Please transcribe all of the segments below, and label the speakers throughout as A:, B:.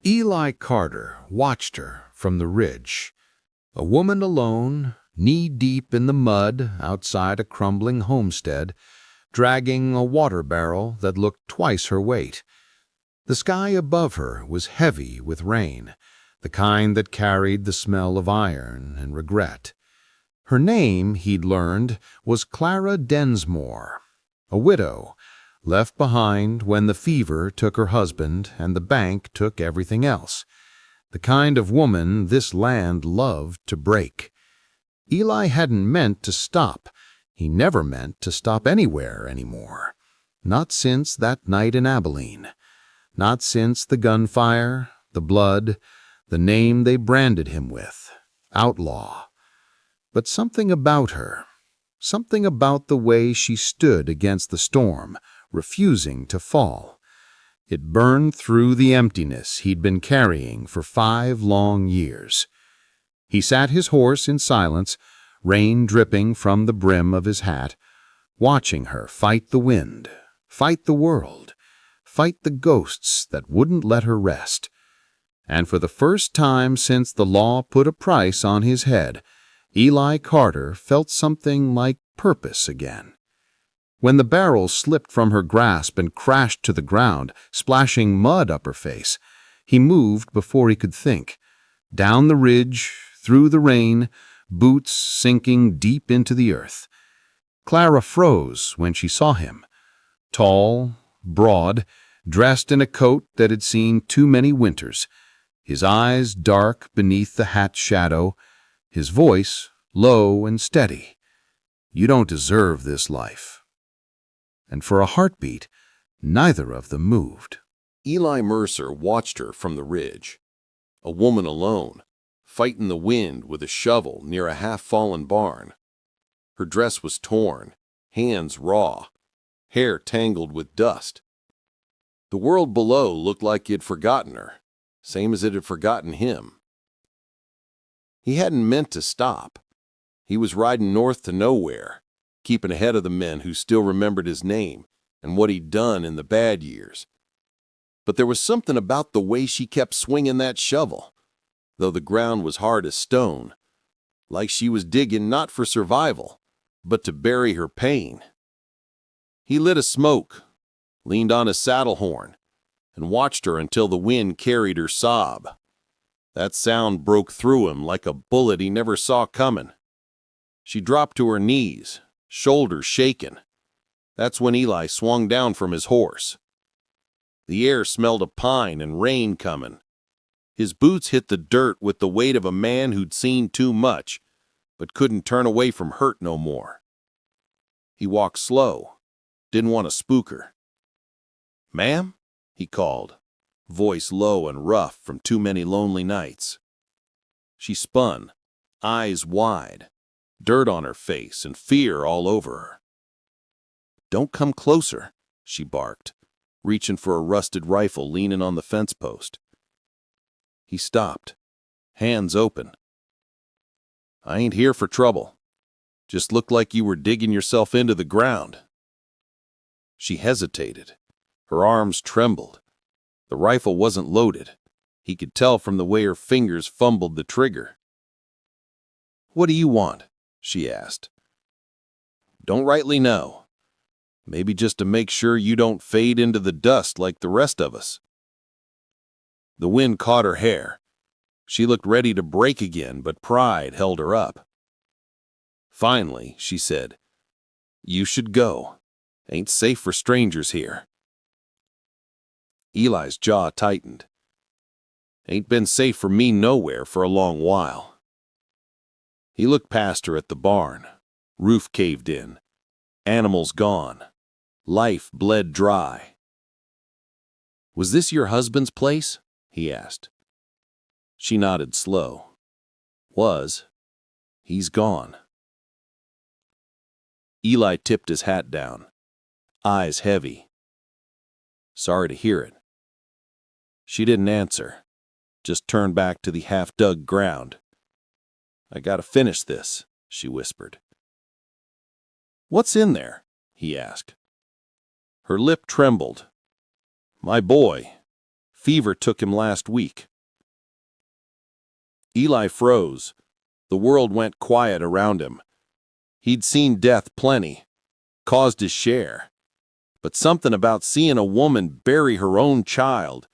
A: Eli Carter watched her from the ridge, a woman alone, knee-deep in the mud outside a crumbling homestead, dragging a water barrel that looked twice her weight. The sky above her was heavy with rain, the kind that carried the smell of iron and regret. Her name, he'd learned, was Clara Densmore, a widow, left behind when the fever took her husband and the bank took everything else. The kind of woman this land loved to break. Eli hadn't meant to stop. He never meant to stop anywhere anymore. Not since that night in Abilene. Not since the gunfire, the blood, the name they branded him with, Outlaw. But something about her, something about the way she stood against the storm, refusing to fall. It burned through the emptiness he'd been carrying for 5 long years. He sat his horse in silence, rain dripping from the brim of his hat, watching her fight the wind, fight the world, fight the ghosts that wouldn't let her rest. And for the first time since the law put a price on his head, Eli Carter felt something like purpose again. When the barrel slipped from her grasp and crashed to the ground, splashing mud up her face, he moved before he could think. Down the ridge, through the rain, boots sinking deep into the earth. Clara froze when she saw him. Tall, broad, dressed in a coat that had seen too many winters, his eyes dark beneath the hat's shadow, his voice low and steady. "You don't deserve this life." And for a heartbeat, neither of them moved.
B: Eli Mercer watched her from the ridge, a woman alone, fighting the wind with a shovel near a half-fallen barn. Her dress was torn, hands raw, hair tangled with dust. The world below looked like it had forgotten her, same as it had forgotten him. He hadn't meant to stop. He was riding north to nowhere, keeping ahead of the men who still remembered his name and what he'd done in the bad years. But there was something about the way she kept swinging that shovel, though the ground was hard as stone, like she was digging not for survival, but to bury her pain. He lit a smoke, leaned on his saddle horn, and watched her until the wind carried her sob. That sound broke through him like a bullet he never saw coming. She dropped to her knees, shoulders shaking. That's when Eli swung down from his horse. The air smelled of pine and rain coming. His boots hit the dirt with the weight of a man who'd seen too much, but couldn't turn away from hurt no more. He walked slow, didn't want to spook her. "Ma'am?" he called, voice low and rough from too many lonely nights. She spun, eyes wide, dirt on her face and fear all over her. "Don't come closer," she barked, reaching for a rusted rifle leaning on the fence post. He stopped, hands open. "I ain't here for trouble. Just looked like you were digging yourself into the ground." She hesitated. Her arms trembled. The rifle wasn't loaded. He could tell from the way her fingers fumbled the trigger. "What do you want?" she asked. "Don't rightly know. Maybe just to make sure you don't fade into the dust like the rest of us." The wind caught her hair. She looked ready to break again, but pride held her up. Finally, she said, "You should go. Ain't safe for strangers here." Eli's jaw tightened. "Ain't been safe for me nowhere for a long while." He looked past her at the barn. Roof caved in. Animals gone. Life bled dry. "Was this your husband's place?" he asked. She nodded slow. "Was. He's gone." Eli tipped his hat down, eyes heavy. "Sorry to hear it." She didn't answer, just turned back to the half-dug ground. "I gotta finish this," she whispered. "What's in there?" he asked. Her lip trembled. "My boy. fever took him last week." Eli froze. The world went quiet around him. He'd seen death plenty, caused his share. But something about seeing a woman bury her own child,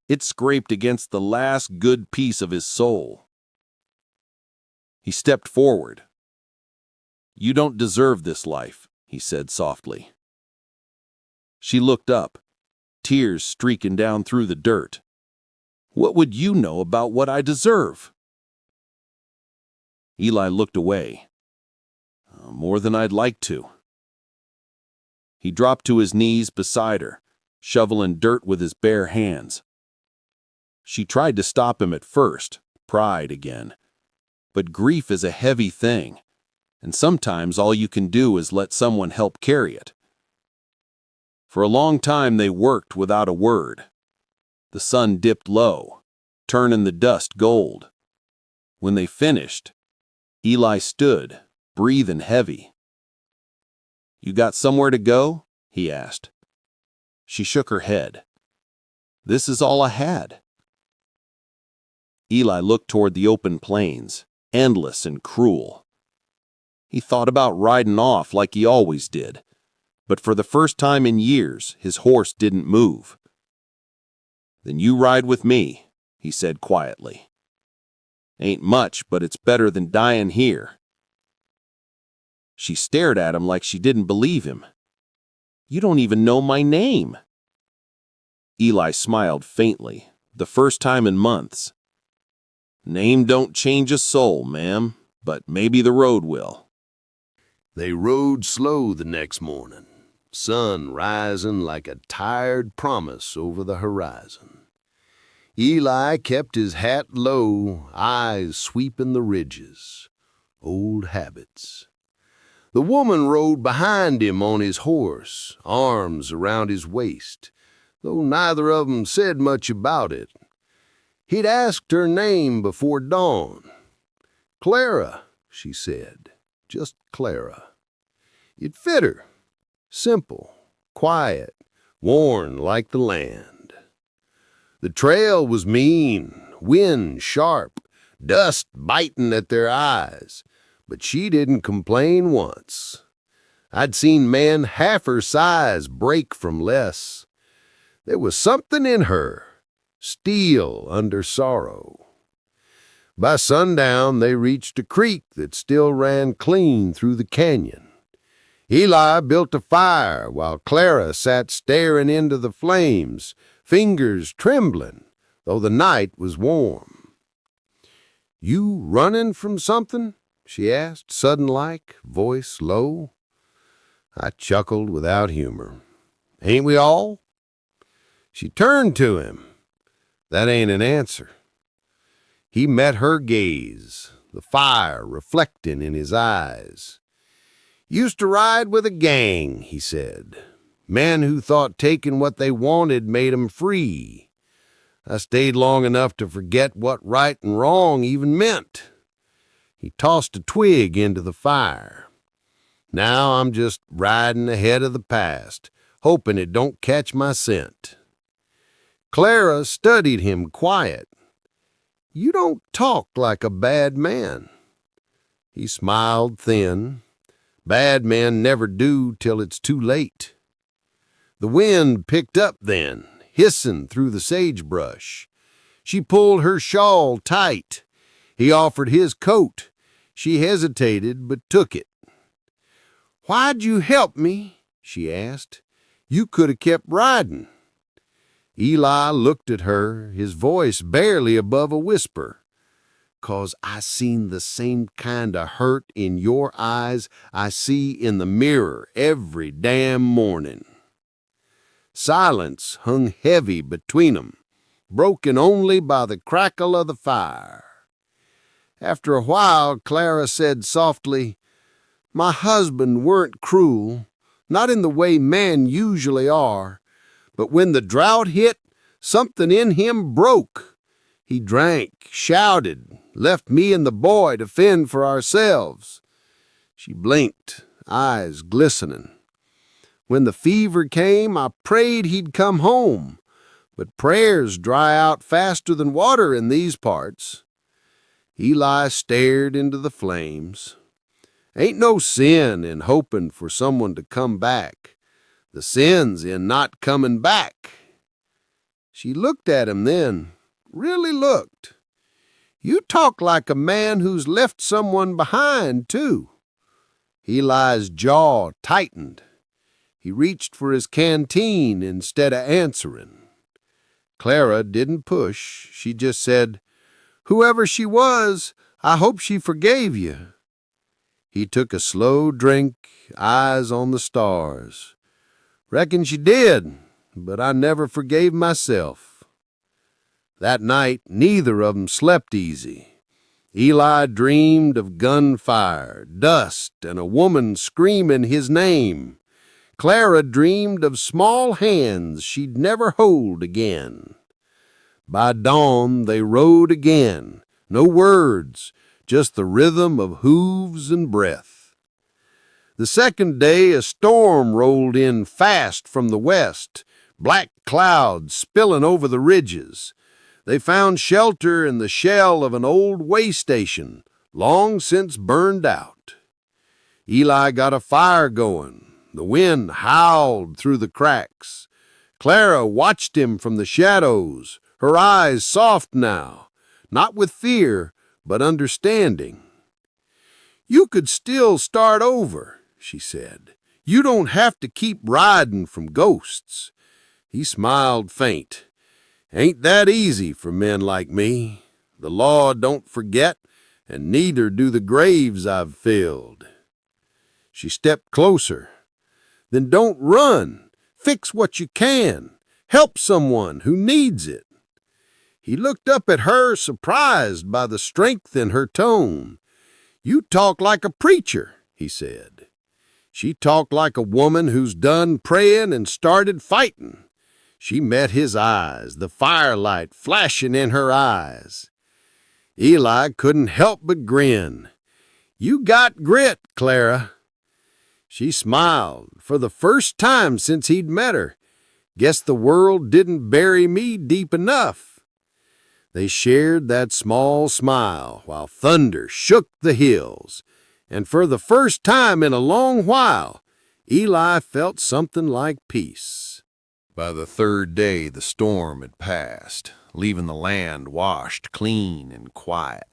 B: it scraped against the last good piece of his soul. He stepped forward. "You don't deserve this life," he said softly. She looked up, tears streaking down through the dirt. "What would you know about what I deserve?" Eli looked away. "More than I'd like to." He dropped to his knees beside her, shoveling dirt with his bare hands. She tried to stop him at first, pride again. But grief is a heavy thing, and sometimes all you can do is let someone help carry it. For a long time they worked without a word. The sun dipped low, turning the dust gold. When they finished, Eli stood, breathing heavy. "You got somewhere to go?" he asked. She shook her head. "This is all I had." Eli looked toward the open plains, endless and cruel. He thought about riding off like he always did, but for the first time in years, his horse didn't move. "Then you ride with me," he said quietly. "Ain't much, but it's better than dying here." She stared at him like she didn't believe him. "You don't even know my name." Eli smiled faintly, the first time in months. "Name don't change a soul, ma'am, but maybe the road will."
C: They rode slow the next morning, sun rising like a tired promise over the horizon. Eli kept his hat low, eyes sweeping the ridges. Old habits. The woman rode behind him on his horse, arms around his waist, though neither of them said much about it. He'd asked her name before dawn. "Clara," she said, just Clara. It fit her. Simple, quiet, worn like the land. The trail was mean, wind sharp, dust biting at their eyes, but she didn't complain once. I'd seen men half her size break from less. There was something in her, steel under sorrow. By sundown, they reached a creek that still ran clean through the canyon. Eli built a fire while Clara sat staring into the flames, fingers trembling, though the night was warm. "You running from something?" she asked, sudden-like, voice low. I chuckled without humor. "Ain't we all?" She turned to him. That ain't an answer. He met her gaze, the fire reflecting in his eyes. "Used to ride with a gang," he said. "Men who thought taking what they wanted made 'em free. I stayed long enough to forget what right and wrong even meant." He tossed a twig into the fire. "Now I'm just riding ahead of the past, hoping it don't catch my scent." Clara studied him quiet. "You don't talk like a bad man." He smiled thin. Bad men never do till it's too late. The wind picked up then, hissing through the sagebrush. She pulled her shawl tight. He offered his coat. She hesitated, but took it. "Why'd you help me?" she asked. "You could have kept riding." Eli looked at her, his voice barely above a whisper. "'Cause I seen the same kind of hurt in your eyes I see in the mirror every damn morning." Silence hung heavy between 'em, broken only by the crackle of the fire. After a while, Clara said softly, "My husband weren't cruel, not in the way men usually are, but when the drought hit, something in him broke. He drank, shouted, left me and the boy to fend for ourselves." She blinked, eyes glistening. "When the fever came, I prayed he'd come home, but prayers dry out faster than water in these parts." Eli stared into the flames. "Ain't no sin in hoping for someone to come back. The sin's in not coming back." She looked at him then, really looked. "You talk like a man who's left someone behind, too." Eli's jaw tightened. He reached for his canteen instead of answering. Clara didn't push. She just said, "Whoever she was, I hope she forgave you." He took a slow drink, eyes on the stars. "Reckon she did, but I never forgave myself." That night, neither of them slept easy. Eli dreamed of gunfire, dust, and a woman screaming his name. Clara dreamed of small hands she'd never hold again. By dawn, they rode again. No words, just the rhythm of hooves and breath. The second day, a storm rolled in fast from the west, black clouds spilling over the ridges. They found shelter in the shell of an old way station, long since burned out. Eli got a fire going. The wind howled through the cracks. Clara watched him from the shadows, her eyes soft now, not with fear, but understanding. "You could still start over," she said. "You don't have to keep riding from ghosts." He smiled faint. "Ain't that easy for men like me. The law don't forget, and neither do the graves I've filled." She stepped closer. "Then don't run. Fix what you can. Help someone who needs it." He looked up at her, surprised by the strength in her tone. "You talk like a preacher," he said. She talked like a woman who's done praying and started fighting. She met his eyes, the firelight flashing in her eyes. Eli couldn't help but grin. "You got grit, Clara." She smiled, for the first time since he'd met her. "Guess the world didn't bury me deep enough." They shared that small smile while thunder shook the hills, and for the first time in a long while, Eli felt something like peace.
B: By the third day, the storm had passed, leaving the land washed clean and quiet.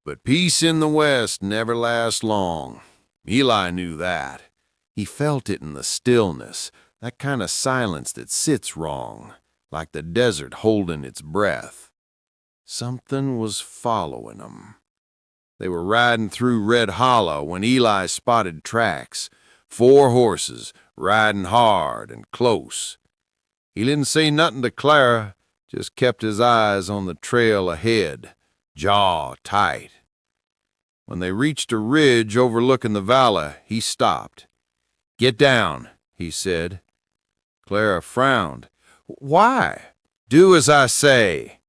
B: But peace in the West never lasts long. Eli knew that. He felt it in the stillness, that kind of silence that sits wrong, like the desert holding its breath. Something was following them. They were riding through Red Hollow when Eli spotted tracks, 4 horses riding hard and close. He didn't say nothing to Clara, just kept his eyes on the trail ahead, jaw tight. When they reached a ridge overlooking the valley, he stopped. "Get down," he said. Clara frowned. "Why?" "Do as I say."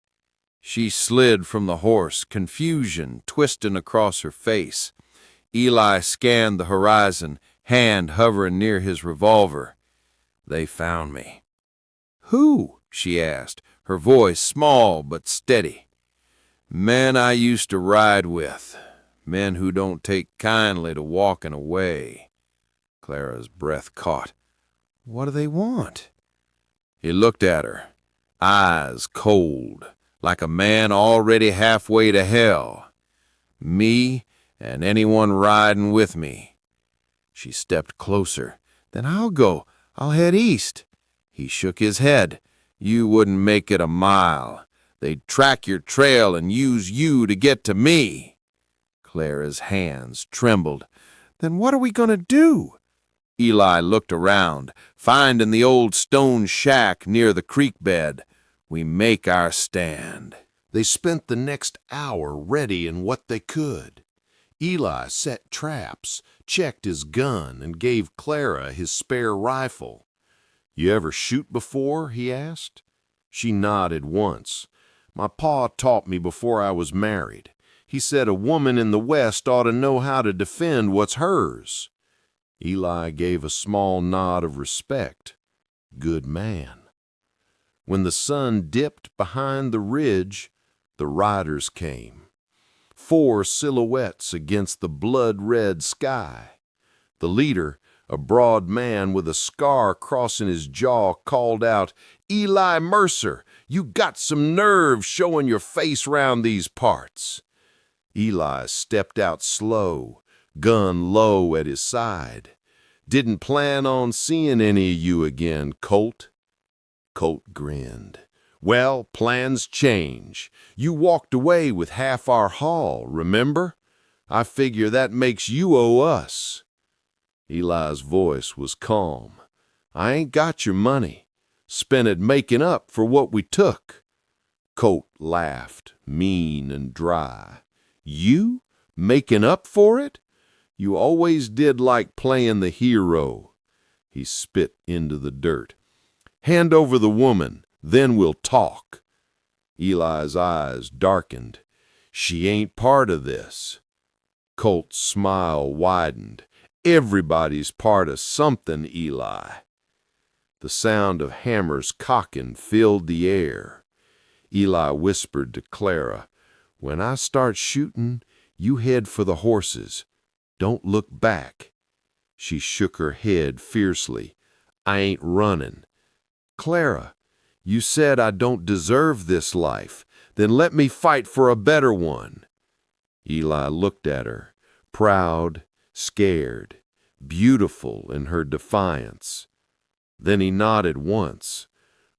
B: She slid from the horse, confusion twisting across her face. Eli scanned the horizon, hand hovering near his revolver. "They found me." "Who?" she asked, her voice small but steady. "Men I used to ride with. Men who don't take kindly to walking away." Clara's breath caught. "What do they want?" He looked at her, eyes cold, like a man already halfway to hell. "Me and anyone riding with me." She stepped closer. "Then I'll go. I'll head east." He shook his head. "You wouldn't make it a mile. They'd track your trail and use you to get to me." Clara's hands trembled. "Then what are we going to do?" Eli looked around, finding the old stone shack near the creek bed. "We make our stand."
C: They spent the next hour readying what they could. Eli set traps, checked his gun, and gave Clara his spare rifle. "You ever shoot before?" he asked. She nodded once. "My pa taught me before I was married. He said a woman in the West ought to know how to defend what's hers." Eli gave a small nod of respect. Good man. When the sun dipped behind the ridge, the riders came. 4 silhouettes against the blood-red sky. The leader, a broad man with a scar crossing his jaw, called out, "Eli Mercer, you got some nerve showing your face round these parts." Eli stepped out slow, gun low at his side. "Didn't plan on seeing any of you again, Colt." Colt grinned. "Well, plans change. You walked away with half our haul, remember? I figure that makes you owe us." Eli's voice was calm. "I ain't got your money. Spent it making up for what we took." Colt laughed, mean and dry. "You? Making up for it? You always did like playing the hero." He spit into the dirt. "Hand over the woman, then we'll talk." Eli's eyes darkened. "She ain't part of this." Colt's smile widened. "Everybody's part of something, Eli." The sound of hammers cocking filled the air. Eli whispered to Clara, "When I start shooting, you head for the horses. Don't look back." She shook her head fiercely. "I ain't running." "Clara, you said I don't deserve this life. Then let me fight for a better one." Eli looked at her, proud, scared, beautiful in her defiance. Then he nodded once.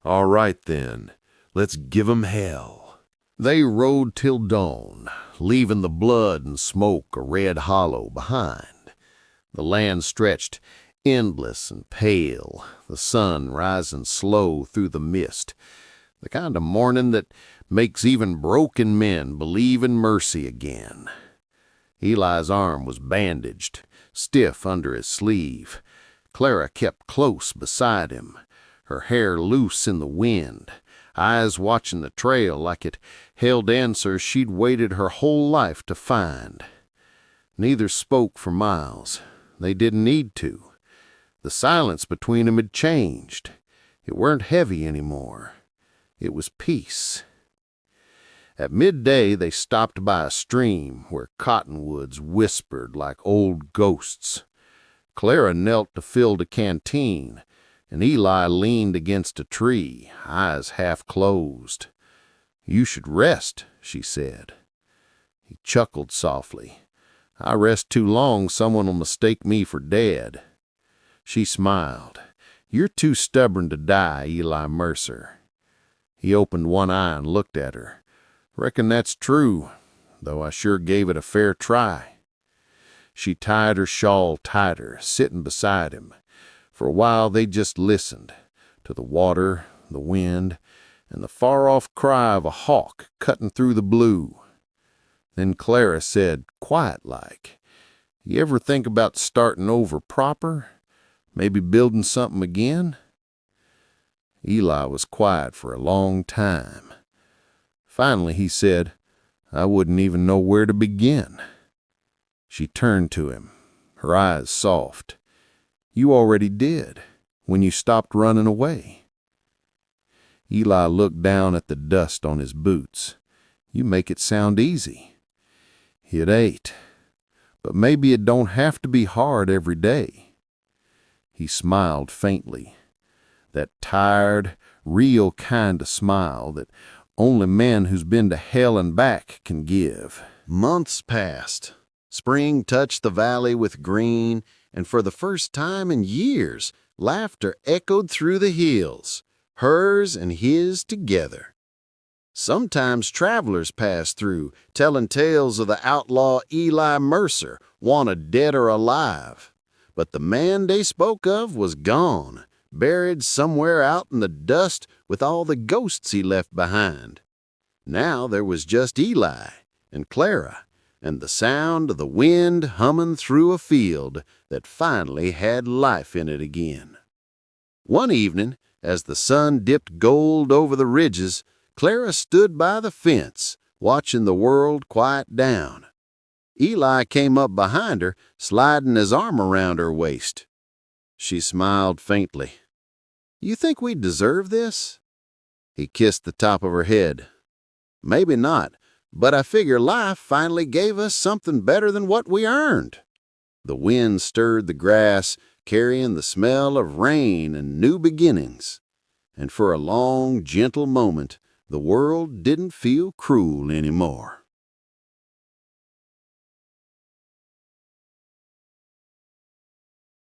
C: "All right then, let's give 'em hell." They rode till dawn, leaving the blood and smoke a red hollow behind. The land stretched endless and pale, the sun rising slow through the mist, the kind of morning that makes even broken men believe in mercy again. Eli's arm was bandaged, stiff under his sleeve. Clara kept close beside him, her hair loose in the wind, eyes watching the trail like it held answers she'd waited her whole life to find. Neither spoke for miles. They didn't need to. The silence between them had changed. It weren't heavy anymore. It was peace. At midday they stopped by a stream where cottonwoods whispered like old ghosts. Clara knelt to fill the canteen, and Eli leaned against a tree, eyes half closed. "You should rest," she said. He chuckled softly. "I rest too long, someone will mistake me for dead." She smiled. "You're too stubborn to die, Eli Mercer." He opened one eye and looked at her. "Reckon that's true, though I sure gave it a fair try." She tied her shawl tighter, sitting beside him. For a while they just listened to the water, the wind, and the far-off cry of a hawk cutting through the blue. Then Clara said, quiet-like, "You ever think about starting over proper? Maybe building something again?" Eli was quiet for a long time. Finally he said, "I wouldn't even know where to begin." She turned to him, her eyes soft. "You already did, when you stopped running away." Eli looked down at the dust on his boots. "You make it sound easy." "It ain't, but maybe it don't have to be hard every day." He smiled faintly, that tired, real kind of smile that only men who's been to hell and back can give. Months passed. Spring touched the valley with green, and for the first time in years, laughter echoed through the hills, hers and his together. Sometimes travelers passed through, telling tales of the outlaw Eli Mercer, wanted dead or alive. But the man they spoke of was gone, buried somewhere out in the dust with all the ghosts he left behind. Now there was just Eli and Clara, and the sound of the wind humming through a field that finally had life in it again. One evening, as the sun dipped gold over the ridges, Clara stood by the fence, watching the world quiet down. Eli came up behind her, sliding his arm around her waist. She smiled faintly. "You think we deserve this?"
D: He kissed the top of her head. "Maybe not, but I figure life finally gave us something better than what we earned." The wind stirred the grass, carrying the smell of rain and new beginnings. And for a long, gentle moment, the world didn't feel cruel anymore.